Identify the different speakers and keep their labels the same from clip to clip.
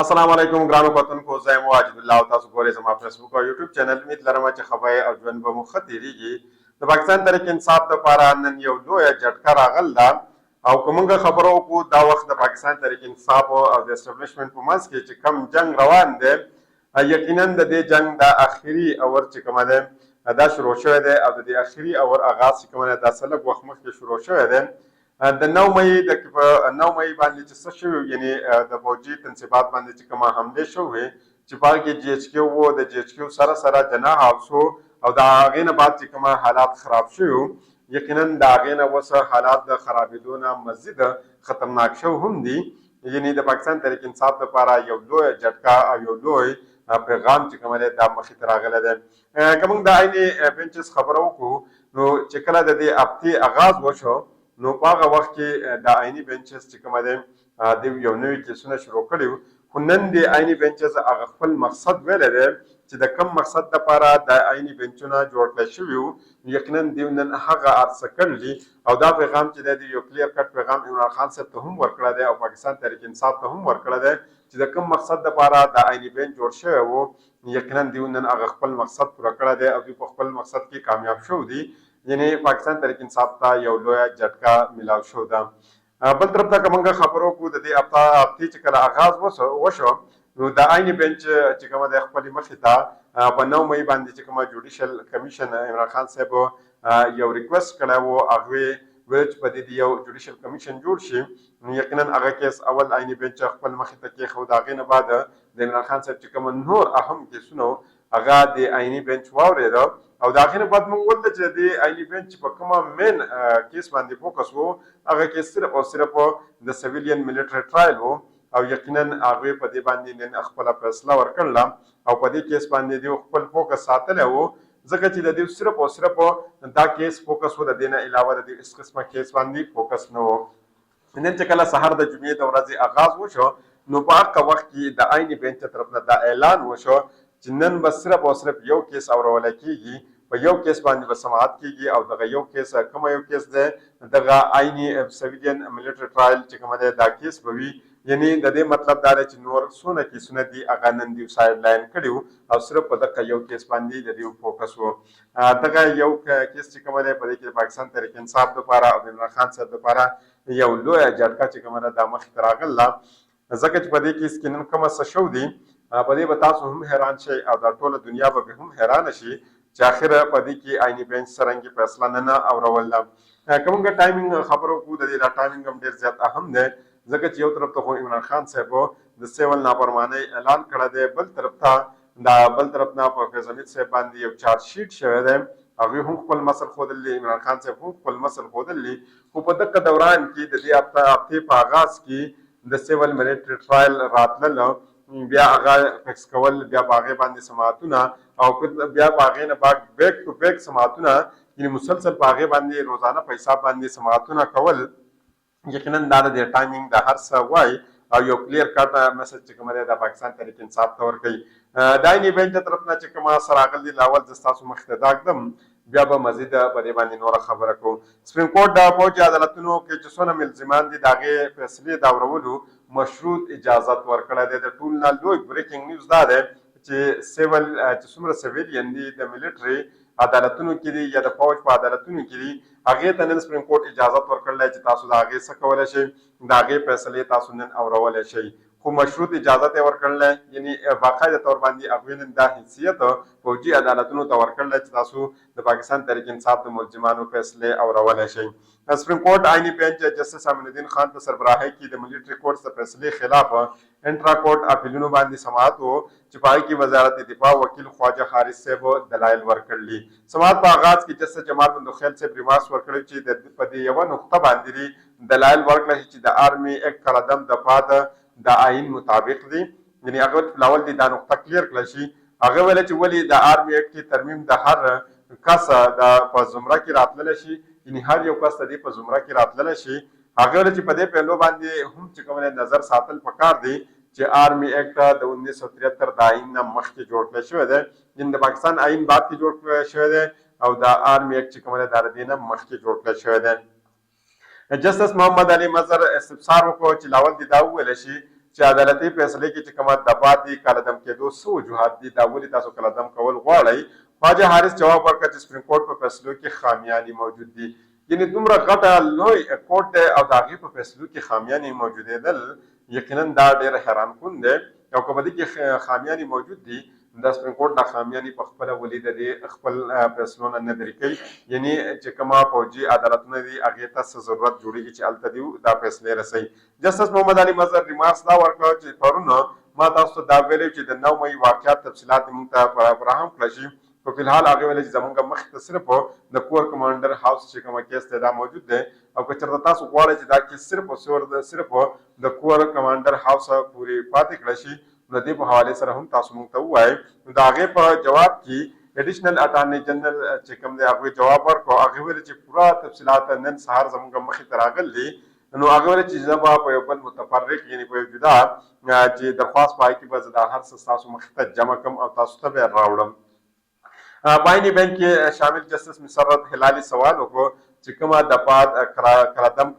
Speaker 1: السلام علیکم ګرانو کتونکو زه یم واجد الله او تاسو ګورئ زما فیسبوک او یوټیوب چینل امید لرم چې خبرې او ژوند به مو ښه تېرېږي د پاکستان تحریک انصاف دپاره نن یو لویه جټکه راغل ده او که موږ خبره وکړو دا وخت د پاکستان تحریک انصاف او د اسټبلیشمنټ په منځ کې چې کم جنګ روان دی یقینا د دې جنګ د آخري اور چې کومه دی دا شروع شوی دی او د دې آخري اور آغاز چې کومه دی دا څه لږ وخت مخکې شروع شوی دی د 9 مئی باندې چې څه شوي یعنې د فوجي تنصیبات باندې چې کومه حملې شوې چې په هغه کې جی ایچ کیو و د جی ایچ کیو سره جناح حبسو او د هغې نه بعد چې کومه حالات خراب شوي یقینا د هغې نه اوس حالات د خرابېدو نه مزید خطرناک شوي هم دي یعنې د پاکستان تحریک انصاف دپاره یو لویه جټکه او یو لوی پیغام چې کومه دی دا مخې ته راغلی دی که موږ د عیني بینچز خبره وکړو نو چې کله د دې هفتې آغاز وشو نو په هغه وخت کې د عیني بینچز چې کومه دی د یو نوي کیسونه شروع کړي خو نن د عیني بینچز هغه خپل مقصد ویلی دی چې د کم مقصد دپاره د عیني بینچونه جوړ کړی شوي وو یقینا دوی نن هغه عرصه کړلي او دا پیغام چې دی یو کلیر کټ پیغام عمران خان صاحب ته هم ورکړی دی او پاکستان تحریک انصاف ته هم ورکړی دی چې د کم مقصد دپاره د عیني بینچ جوړ شوی و یقینا دوی نن هغه خپل مقصد پوره کړی دی او دوی په خپل مقصد کې کامیاب شوي دي یعنې پاکستان تحریک انصاف ته یو لویه جټکه میلاو شو ده بل طرف ته که موږ خبرو وکړو د دې هفتې چې کله آغاز وشو نو د عیني بینچ چې کومه دی خپلې مخې ته په 9 مئی باندې چې کومه جوډیشل کمیشن عمران خان صاحب یو ریکویسټ کړی و هغوی ویل چې په دې یو جوډیشل کمیشن جوړ شي نو یقینا هغه کیس اول عیني بینچ خپل مخې ته کېښود د هغې نه بعد د عمران خان صاحب چې کومه نور اهم کیسونه هغه د عیني بینچ واورېده او د هغې نه بعد موږ ولده چې د دې عیني بینچ په کومه مین کیس باندې فوکس و هغه کیس صرف او صرف د سویلین ملیټري ټرایل و او یقینا هغوی په دې باندې نن خپله فیصله ورکړله او په دې کیس باندې دوی خپل فوکس ساتلی و ځکه چې د دوی صرف او صرف دا کیس فوکس و د دې نه علاوه د دوی هېڅ قسمه کیس باندې فوکس نه و نن چې کله سهار د جمعې د ورځې آغاز وشو نو په هغه وخت کې د عیني بینچ طرف نه دا اعلان وشو چې نن به صرف او صرف یو کیس اورولی کېږي په یو کیس باندې به سماعت کېږي او دغه یو کیس کومه یو کیس دی دغه عیني سویلین ملیټري ټرایل چې کومه دی دا کیس به وي یعنې د دې مطلب دا دی چې نور څونه کیسونه دي هغه نن دوی سایډ لاین کړي او صرف په دغه یو کیس باندې د دوی فوکس و دغه یو کیس چې کومه دی په دې کې د پاکستان تحریک انصاف دپاره او د عمران خان صاحب دپاره یو لویه جټکه چې کومه ده دا مخې ته راغله ځکه چې په دې کیس کې نن کومه څه شو دي په دې به تاسو هم حیران شئ او دا ټوله دنیا به هم حیرانه شي چې اخره په دې کې عیني بینچ څرنګې فیصله نن اورول ده که موږ ټایمینګ خبره وکړو د دې دا ټایمینګ هم ډېر زیات اهم دی ځکه چې یو طرف ته خو عمران خان صاحب د سیول نافرمانۍ اعلان کړی دی بل طرف نه په فیض حمید صاحب باندې یو چارج شیټ شوی دی هغوی هم خپل مسل ښودلی عمران خان صاحب هم خپل مسل ښودلی خو په دغه دوران کې د دې هفتې په آغاز کې د سیول ملیټري ټرایل راتلل بیا هغه فکس کول بیا په هغې باندې سماعتونه او بیا په هغې نه بعد بیک ټو بیک سماعتونه یعنې مسلسل په هغې باندې روزانه په حساب باندې سماعتونه کول یقینا دا د دې ټایمینګ د هر څه وایي او یو کلیر کټ میسج چې کومه دی د پاکستان تحریک انصاف ته ورکوي د عیني بینچ طرف نه چې کومه څه راغلي لاول زه ستاسو مخې ته دا ږدم بیا به مزید په دې باندې نوره خبره کوو سپریم کورټ د پوځي عدالتونو کې چې څونه ملزمان دي د هغې فیصلې د اورولو مشروط اجازت ورکړی دی د ټول نه لوی بریکینګ نیوز دا دی چې چې څومره سویلین دي د ملیټري عدالتونو کې دي یا د فوج په عدالتونو کې دي هغې ته نن سپریم کورټ اجازت ورکړلی چې تاسو د هغې څه کولی شئ د هغې فیصلې تاسو نن اورولی شئ خو مشروط اجازت یې ورکړلی یعنې باقاعده طور باندې هغوی نن دا حیثیت فوجي عدالتونو ته ورکړلی چې تاسو د پاکستان تحریک انصاف د ملزمانو فیصلې اورولی شئ سپریم کورټ عیني بینچ جسټس امین الدین خان په سربراهۍ کې د ملیټري کورټس د فیصلې خلاف انټرا کورټ اپیلونو باندې سماعت و چې په هغې کې وزارت دفاع وکیل خواجه حارث صاحب دلایل ورکړلي سماعت په آغاز کې جسټس جمال بندوخیل صاحب ریمارکس ورکړی چې په دې یوه نقطه باندې دلایل ورکړل چې د آرمي ایکټ قلم دفاع د آئین مطابق دي یعنې هغه لاول دې دا نقطه کلیر کړله شي هغه ویله چې ولې د آرمي ایکټ کې ترمیم د هر کس په زمره کې راتللی شي یعنې هر یو کس د دې په زمره کې راتللی شي هغه ویله چې په دې پهلو باندې هم چې کوم نظر ساتل پکار دی چې آرمي ایکټ د 1973 د آئین نه مخکې جوړ کړی شوی دی یعنې د پاکستان آئین بعد کې جوړ کړی شوی دی او د آرمي ایکټ چې کوم دی دا د دې نه مخکې جوړ کړی شوی دی جسټس محمد علي مظهر استفسار وکړو چې لاول دې دا وویلی شي چې عدالتي فیصلې کې چې کومه دفعات دي کالعدم کېدو څه وجوهات دي دا ولې تاسو کالعدم کول غواړئ. خواجه حارث جواب ورکړ چې سپریم کورټ په فیصلو کې خامیانې موجود دي. یعنې دومره غټه لوی کورټ دی او د هغې په فیصلو کې خامیانې موجودېدل یقینا دا ډېر حیران کن دی. او که په دې کې خامیانې موجود دي د سپریم کورټ دا خامیانې په خپله ولې د دې خپل فیصلو نه لرې کوي. یعنې چې کومه پوجي عدالتونه دي هغې ته څه ضرورت جوړېږي چې هلته دي دا فیصلې رسوي. جسټس محمد علي مظهر ریمارکس دا ورکړه چې پرون ما تاسو ته دا ویلي چې د 9 مۍ واقعات تفصیلات دې موږ ته فراهم کړه شي. په فلحال هغې ویلي چې زموږ مخکې ته صرف د کور کمانډر هاوس چې کومه کیس دی دا موجود دی او که چېرته تاسو غواړئ چې دا کیس صرف د کور کمانډر هاوس پورې پاتې کړی شي نو د دې په حوالې سره هم تاسو موږ ته ووایئ. نو د هغې په جواب کې اډیشنل اټارني جنرال چې کوم دی هغوی جواب ورکړو. هغې ویلي چې پوره تفصیلات نن سهار زموږ مخې ته راغلي. نو هغې ویلي چې زه به په یو بل متفرق یعنې په یو جدا چې درخواست په هغې کې به زه دا هر څه ستاسو مخې ته جمع کړم او تاسو ته به راوړم. بایني بینک کې شامل جسټس مسرت هلالي سوال وکړو چې کومه دفعات کالعدم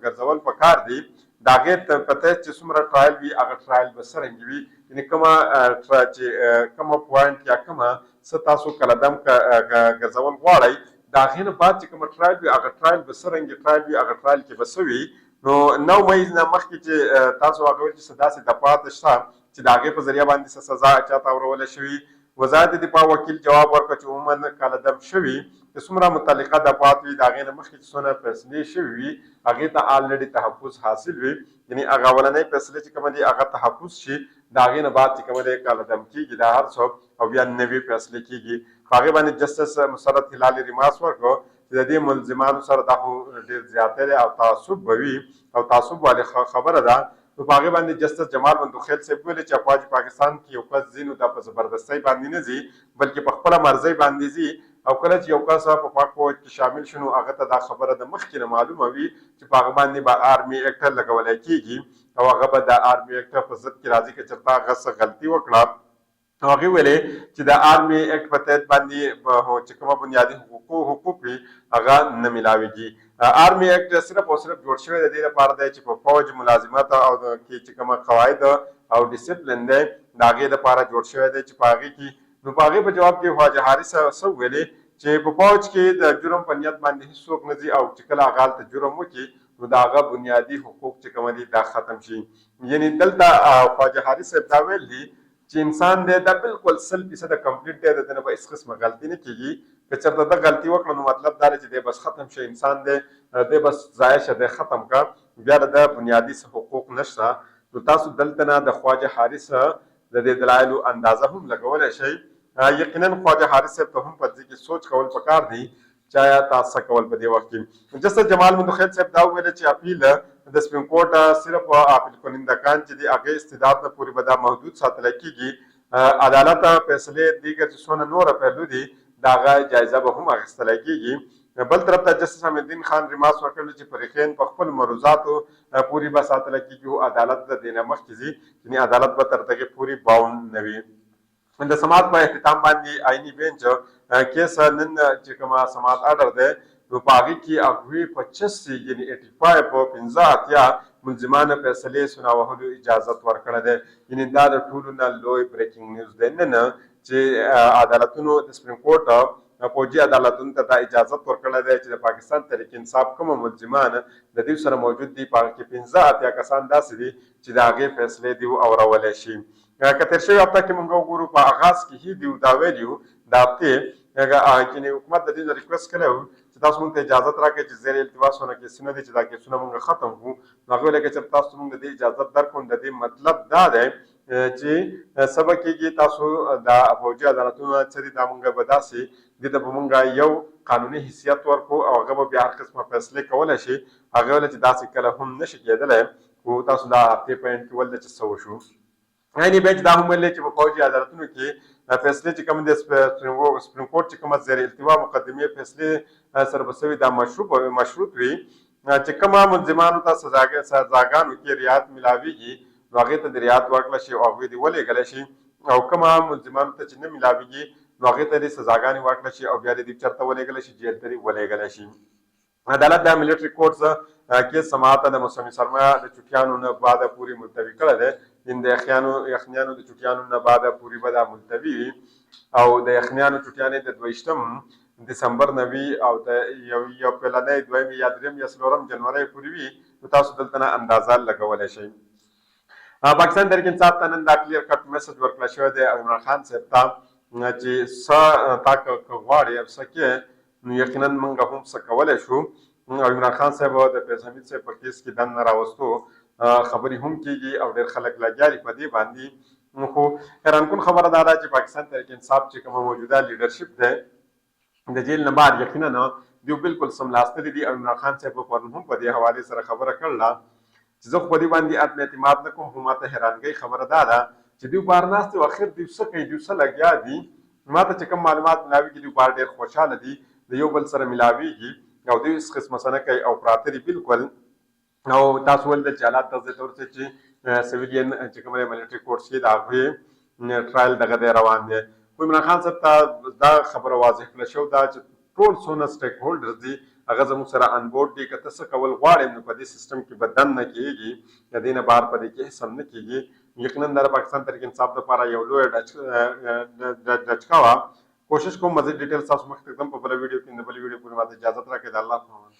Speaker 1: ګرځول پکار دي د هغې په تحت چې څومره ټرایل وي هغه ټرایل به څرنګه وي. یعنې کومه پوینټ یا کومه څه تاسو کالعدم ګرځول غواړئ د هغې نه بعد چې کومه ټرایل وي هغه ټرایل به څرنګه ټرایل وي هغه ټرایل کې به څه وي. نو 9 مۍ نه مخکې چې تاسو هغه ویل چې څه داسې دفعات شته چې د هغې په ذریعه باندې څه سزا چاته اورولی شوي. وزارت دفاع وکیل جواب ورکړ چې عموما کالعدم شوي چې څومره متعلقه دفعات وي د هغې نه مخکې چې څونه فیصلې شوي وي هغې ته آلریډي تحفظ حاصل وي. یعنې هغه اولنۍ فیصلې چې کومه دي هغه تحفظ شي د هغې نه بعد چې کومه دی کالعدم کېږي دا هر څه او بیا نوې فیصلې کېږي. په هغې باندې جسټس مسرت هلالي ریمارکس ورکړو چې د دې ملزمانو سره دا خو ډېر زیاتی دی او تعصب به وي او تعصب والې خبره ده. نو په هغې باندې جسټس جمال بندوخیل صاحب ویلي چې افواج پاکستان کې یو کس ځي نو دا په زبردستۍ باندې نه ځي بلکې په خپله مرضۍ باندې ځي او کله چې یو کس په پاک فوج کې شامل شو نو هغه ته دا خبره د مخکې نه معلومه وي چې په هغه باندې به آرمي ایکټ لګولی کېږي او هغه به د آرمي ایکټ په ضد کې راځي که چېرته هغه څه غلطي وکړه. نو هغې ویلې چې د آرمي ایکټ په تحت باندې چې کومه بنیادي حقوق وي هغه نه میلاویږي. آرمي ایکټ صرف او صرف جوړ شوی د دې لپاره دی چې په فوج ملازمت او کې چې کومه قواعد او ډسپلین دی د هغې لپاره جوړ شوی دی چې په هغې کې نو په هغې په جواب کې خواجه حارث څه وویلې چې په فوج کې د جرم په نیت باندې هېڅوک نه ځي او چې کله هغه هلته جرم وکړي نو د هغه بنیادي حقوق چې کومه دي دا ختم شي. یعنې دلته خواجه حارث صاحب دا ویل دي چې انسان دی دا بالکل 100% کمپلیټ دی د ده نه به هېڅ قسمه غلطي نه کېږي. که چېرته ده غلطي وکړه نو مطلب دا دی چې دی بس ختم شه انسان دی دی بس ضایع شه دی ختم کړه بیا د ده بنیادي څه حقوق نشته. نو تاسو دلته نه د خواجه حارث د دې دلایلو اندازه هم لګولی شئ. یقینا خواجه حارث صاحب ته هم په دې کې سوچ کول پکار دی چې آیا تاسو څه کول په دې وخت کې. جسټس جمال بندوخیل صاحب دا وویل چې اپیل د سپریم کورټ صرف اپیل کنندگان چې دي هغې استعداد نه پورې به دا محدود ساتلی کېږي. عدالت فیصلې دیګر چې څونه نوره پهلو دي د هغه جایزه به هم اخیستلی کېږي. بل طرف ته جسټس حمید الدین خان ریمارکس ورکړی چې فریقین په خپل مروضاتو پورې به ساتلی کېږي او عدالت د دې نه مخکې ځي یعنې عدالت به تر دغې پورې باونډ نه وي. د سماعت په اختتام باندې آئیني بینچ کیس نن چې کومه سماعت آرډر دی نو په هغې کې هغوی 85 یعنې 85 په 85 ملزمانو فیصلې سنا وهلو اجازت ورکړی دی. یعنې دا د ټولو نه لوی بریکینګ نیوز دی نن چې عدالتونو د سپریم کورټ فوجي عدالتونو ته دا اجازت ورکړی دی چې د پاکستان تحریک انصاف کومه ملزمان د دوی سره موجود دي په هغه کې 85 کسان داسې دي چې د هغې فیصلې دي اورولی شي. که تېر شوې هفته کې موږ وګورو په آغاز کې هی دیو دا ویلي وو د هفتې چې حکومت د دې نه ریکویسټ کړی و چې تاسو موږ ته اجازت راکړئ چې زیر التواس ونه کیسونه دي چې دا کیسونه موږ ختم کړو. نو هغې ویلې که چېرته تاسو موږ د دې اجازت درکړو د دې مطلب دا دی چې څه به کېږي تاسو د فوجي عدالتونو څه دي دا موږ به داسې دې ته به موږ یو قانوني حیثیت ورکړو او هغه به بیا هر قسمه فیصلې کولی شي. هغې ویله چې داسې کله هم نشي کېدلی خو تاسو دا هفتې په اند کې ولده چې څه وشو. عیني بینچ دا هم ویلې چې په فوجي عدالتونو کې فیصلې چې کوم د سپریم کورټ چې کومه زیر التوا مقدمې فیصلې سره به شوي دا مشروط وي چې کومه ملزمانو ته سزاګانو کې رعایت میلاویږي نو هغې ته د رعایت ورکړله شي او هغوی دې ولېږلی شي او کومه ملزمانو ته چې نه میلاویږي نو هغې ته دې سزاګانې ورکړله شي او بیا دې چېرته ولېږلی شي جیل ته دې ولېږلی شي. عدالت د ملیټري کورټس کې سماعت د موسمي سرما د چټیانو نه بعد پوری ملتوي کړی دی د یخنیانو د چټیانو نه بعد پوری به دا ملتوي وي او د یخنیانو چټیانې د 22 دسمبر نه وي او د یو پیلنۍ دویم یا دریم یا څلورم جنوري پورې وي نو تاسو دلته نه اندازه لګولی شئ. پاکستان تحریک انصاف ته نن دا کلیر کټ میسج ورکړل شوی دی عمران خان صاحب ته چې څه تا که غواړې او څه کې نو یقینا موږ هم څه کولی شو. او عمران خان صاحب د فیض حمید صاحب په کیس کې دننه راوستو خبرې هم کېږي او ډېر خلک لګیا دي په دې باندې. خو حیرانکن خبره دا ده چې پاکستان تحریک انصاف چې کومه موجوده لیډرشپ دی د جیل نه بهر یقینا دوی بالکل سملاستلي دي او عمران خان صاحب پرون هم په دې حوالې سره خبره کړله چې زه خو په دې باندې عدم اعتماد نه کوم. خو ماته حیرانګۍ خبره دا ده چې دوی بهر ناست دي او اخر دوی څه کوي دوی څه لګیا دي. ماته چې کوم معلومات ملاویږي دوی بهر ډېر خوشحاله دي د یو بل سره ملاویږي او دوی هېڅ قسمه څه نه کوي او پراته دي بالکل. او تاسو ولید چې حالات دغه ځای ته ورسېد چې سویلین چې کوم ملټري کورټس کې د هغوی ټرایل دغه دی روان دی. خو عمران خان صاحب ته دا خبره واضح کړه شو دا چې ټول څونه سټیک هولډرز دي هغه زموږ سره ان بورډ دي. که ته څه کول غواړې نو په دې سیسټم کې به دن نه کېږي د دې نه بهر په دې کې هېڅ هم نه کېږي. یقینا دا د پاکستان تحریک انصاف لپاره یو لویه ډچکا وه. کوشش کوم مزید ډیټیل تاسو مخکې کړم په بله ویډیو کې د بلې ویډیو پورې ماته اجازت راکړئ. د الله په امان.